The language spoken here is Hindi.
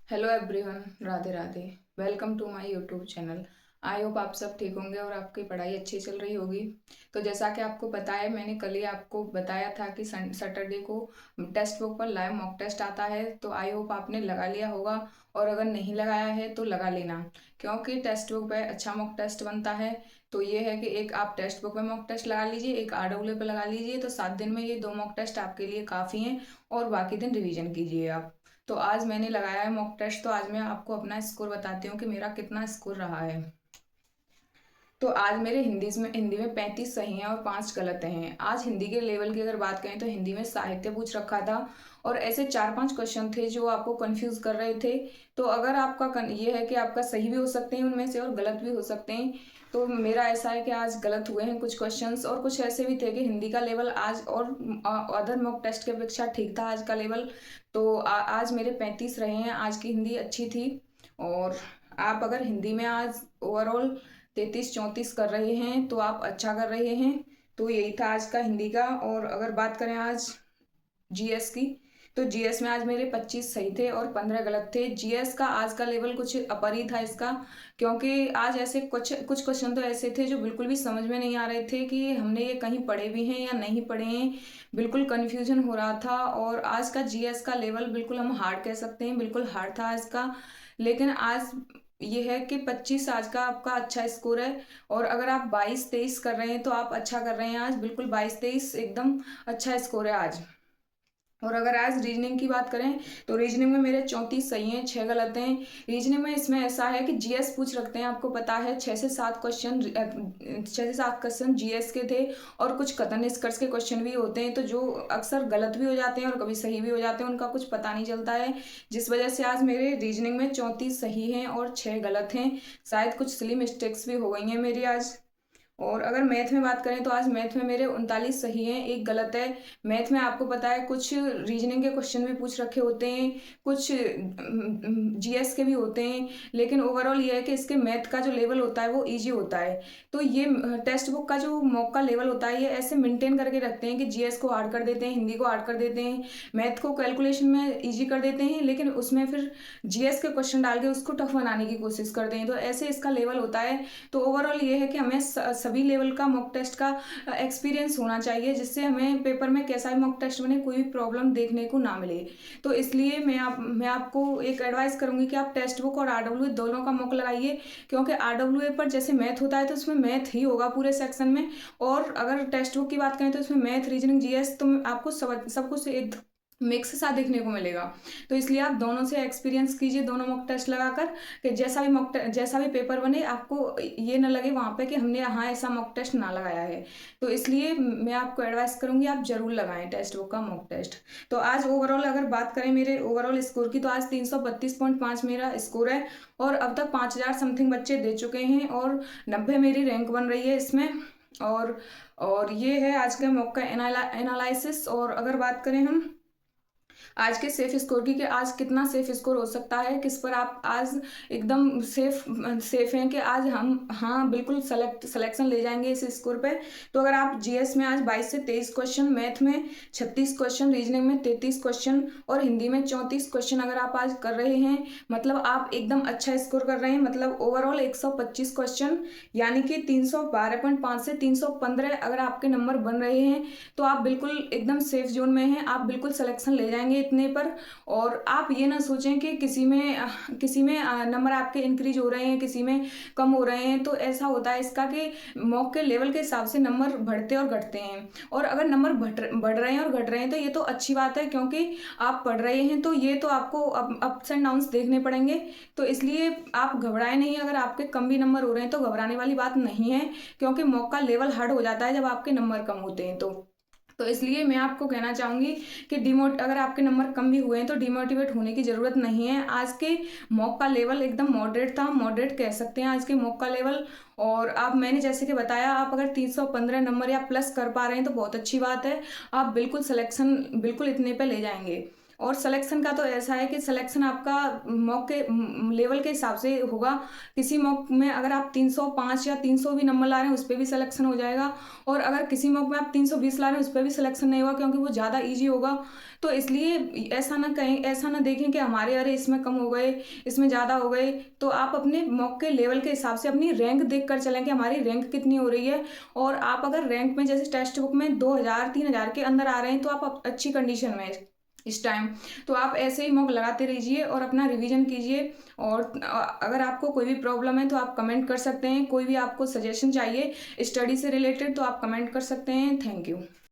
Hello everyone, Radhe Radhe. Welcome to my YouTube channel. I hope आप सब ठीक होंगे और आपकी पढ़ाई अच्छी चल रही होगी। तो जैसा कि आपको पता है, मैंने कल ही आपको बताया था कि सैटरडे को टेक्स्ट बुक पर लाइव मॉक टेस्ट आता है। तो आई होप आपने लगा लिया होगा, और अगर नहीं लगाया है तो लगा लेना, क्योंकि टेक्स्ट बुक पे अच्छा मॉक टेस्ट बनता है। तो ये है कि एक आप टेक्स्ट बुक पे मॉक टेस्ट लगा लीजिए, एक आरडब्ल्यू पे लगा लीजिए। तो 7 दिन में ये 2 मॉक टेस्ट आपके लिए काफ़ी हैं, और बाकी दिन रिवीजन कीजिए आप। तो आज मैंने लगाया है मॉक टेस्ट, तो आज मैं आपको अपना स्कोर बताती हूँ कि मेरा कितना स्कोर रहा है। तो आज मेरे हिंदी में 35 सही हैं और 5 गलत हैं। आज हिंदी के लेवल की अगर बात करें तो हिंदी में साहित्य पूछ रखा था, और ऐसे 4-5 क्वेश्चन थे जो आपको कंफ्यूज कर रहे थे। तो अगर ये है कि आपका सही भी हो सकते हैं उनमें से, और गलत भी हो सकते हैं। तो मेरा ऐसा है कि आज गलत हुए हैं कुछ क्वेश्चंस, और कुछ ऐसे भी थे कि हिंदी का लेवल आज और अदर मॉक टेस्ट की अपेक्षा ठीक था आज का लेवल। तो आज मेरे 35 रहे हैं। आज की हिंदी अच्छी थी। और आप अगर हिंदी में आज ओवरऑल 33-34 कर रहे हैं तो आप अच्छा कर रहे हैं। तो यही था आज का हिंदी का। और अगर बात करें आज जीएस की, तो जीएस में आज मेरे 25 सही थे और 15 गलत थे। जीएस का आज का लेवल कुछ अपर ही था इसका, क्योंकि आज ऐसे कुछ कुछ क्वेश्चन तो ऐसे थे जो बिल्कुल भी समझ में नहीं आ रहे थे कि हमने ये कहीं पढ़े भी हैं या नहीं पढ़े हैं। बिल्कुल कन्फ्यूजन हो रहा था। और आज का जीएस का लेवल बिल्कुल हम हार्ड कह सकते हैं, बिल्कुल हार्ड था आज का। लेकिन आज ये है कि 25 आज का आपका अच्छा स्कोर है। और अगर आप 22-23 कर रहे हैं तो आप अच्छा कर रहे हैं। आज बिल्कुल 22-23 एकदम अच्छा स्कोर है आज। और अगर आज रीजनिंग की बात करें तो रीजनिंग में मेरे 34 सही हैं, 6 गलत हैं। रीजनिंग में इसमें ऐसा है कि जीएस पूछ रखते हैं, आपको पता है 6 से 7 क्वेश्चन जीएस के थे। और कुछ कथन निष्कर्ष के क्वेश्चन भी होते हैं, तो जो अक्सर गलत भी हो जाते हैं और कभी सही भी हो जाते हैं, उनका कुछ पता नहीं चलता है। जिस वजह से आज मेरे रीजनिंग में 34 सही हैं और 6 गलत हैं। शायद कुछ सिली मिस्टेक्स भी हो गई हैं मेरी आज। और अगर मैथ में बात करें तो आज मैथ में मेरे 39 सही हैं, एक गलत है। मैथ में आपको पता है कुछ रीजनिंग के क्वेश्चन भी पूछ रखे होते हैं, कुछ जीएस के भी होते हैं। लेकिन ओवरऑल ये है कि इसके मैथ का जो लेवल होता है वो इजी होता है। तो ये टेक्स्ट बुक का जो मॉक का लेवल होता है, ये ऐसे मेंटेन करके रखते हैं कि जीएस को हार्ड कर देते हैं, हिंदी को हार्ड कर देते हैं, मैथ को कैलकुलेशन में इजी कर देते हैं, लेकिन उसमें फिर जीएस के क्वेश्चन डाल के उसको टफ बनाने की कोशिश करते हैं। तो ऐसे इसका लेवल होता है। तो ओवरऑल ये है कि हमें सभी लेवल का मॉक टेस्ट का एक्सपीरियंस होना चाहिए, जिससे हमें पेपर में कैसा भी मॉक टेस्ट बने कोई भी प्रॉब्लम देखने को ना मिले। तो इसलिए मैं आपको एक एडवाइस करूंगी कि आप टेक्स्ट बुक और आरडब्ल्यू दोनों का मॉक लगाइए, क्योंकि आरडब्ल्यू पर जैसे मैथ होता है तो उसमें मैथ ही होगा पूरे सेक्शन में। और अगर टेक्स्ट बुक की बात करें तो उसमें मैथ, रीजनिंग, जीएस, तो आपको सब कुछ एक मिक्स सा देखने को मिलेगा। तो इसलिए आप दोनों से एक्सपीरियंस कीजिए, दोनों मॉक टेस्ट लगाकर, कि जैसा भी पेपर बने आपको ये ना लगे वहाँ पे कि हमने यहाँ ऐसा मॉक टेस्ट ना लगाया है। तो इसलिए मैं आपको एडवाइस करूंगी आप जरूर लगाएं टेक्स्ट बुक का मॉक टेस्ट। तो आज ओवरऑल अगर बात करें मेरे ओवरऑल स्कोर की, तो आज 332.5 मेरा स्कोर है। और अब तक 5000 समथिंग बच्चे दे चुके हैं, और 90 मेरी रैंक बन रही है इसमें। और और ये है आज के मॉक का एनालिसिस। और अगर बात करें हम आज के सेफ स्कोर की, कि आज कितना सेफ स्कोर हो सकता है, किस पर आप आज एकदम सेफ हैं कि आज हम हाँ बिल्कुल सिलेक्शन ले जाएंगे इस स्कोर पे। तो अगर आप जीएस में आज 22 से 23 क्वेश्चन, मैथ में 36 क्वेश्चन, रीजनिंग में 33 क्वेश्चन और हिंदी में 34 क्वेश्चन अगर आप आज कर रहे हैं, मतलब आप एकदम अच्छा स्कोर कर रहे हैं। मतलब ओवरऑल 125 क्वेश्चन, यानी कि 312.5 से 315 अगर आपके नंबर बन रहे हैं, तो आप बिल्कुल एकदम सेफ जोन में हैं, आप बिल्कुल सिलेक्शन ले जाएंगे इतने पर। और आप ये ना सोचें कि किसी में नंबर आपके इंक्रीज हो रहे हैं, किसी में कम हो रहे हैं। तो ऐसा होता है इसका कि मॉक के लेवल के हिसाब से नंबर बढ़ते और घटते हैं। और अगर नंबर बढ़ रहे हैं और घट रहे हैं तो ये तो अच्छी बात है, क्योंकि आप पढ़ रहे हैं तो ये तो आपको अप्स एंड डाउन्स देखने पड़ेंगे। तो इसलिए आप घबराए नहीं, अगर आपके कम भी नंबर हो रहे हैं तो घबराने वाली बात नहीं है, क्योंकि मॉक का लेवल हार्ड हो जाता है जब आपके नंबर कम होते हैं। तो इसलिए मैं आपको कहना चाहूंगी कि अगर आपके नंबर कम भी हुए हैं तो डिमोटिवेट होने की ज़रूरत नहीं है। आज के मॉक का लेवल एकदम मॉडरेट था, मॉडरेट कह सकते हैं आज के मॉक का लेवल। और आप मैंने जैसे कि बताया, आप अगर 315 नंबर या प्लस कर पा रहे हैं तो बहुत अच्छी बात है, आप बिल्कुल सिलेक्शन बिल्कुल इतने पे ले जाएंगे। और सिलेक्शन का तो ऐसा है कि सिलेक्शन आपका मॉक के लेवल के हिसाब से होगा। किसी मॉक में अगर आप 305 या 300 भी नंबर ला रहे हैं उस पर भी सिलेक्शन हो जाएगा, और अगर किसी मॉक में आप 320 ला रहे हैं उस पर भी सिलेक्शन नहीं होगा, क्योंकि वो ज़्यादा ईजी होगा। तो इसलिए ऐसा ना कहें, ऐसा ना देखें कि हमारे अरे इसमें कम हो गए, इसमें ज़्यादा हो गए। तो आप अपने मॉक के लेवल के हिसाब से अपनी रैंक देख कर चलें कि हमारी रैंक कितनी हो रही है। और आप अगर रैंक में जैसे टेक्स्ट बुक में 2000-3000 के अंदर आ रहे हैं तो आप अच्छी कंडीशन में इस टाइम। तो आप ऐसे ही मॉक लगाते रहिए और अपना रिवीजन कीजिए। और अगर आपको कोई भी प्रॉब्लम है तो आप कमेंट कर सकते हैं, कोई भी आपको सजेशन चाहिए स्टडी से रिलेटेड तो आप कमेंट कर सकते हैं। Thank you.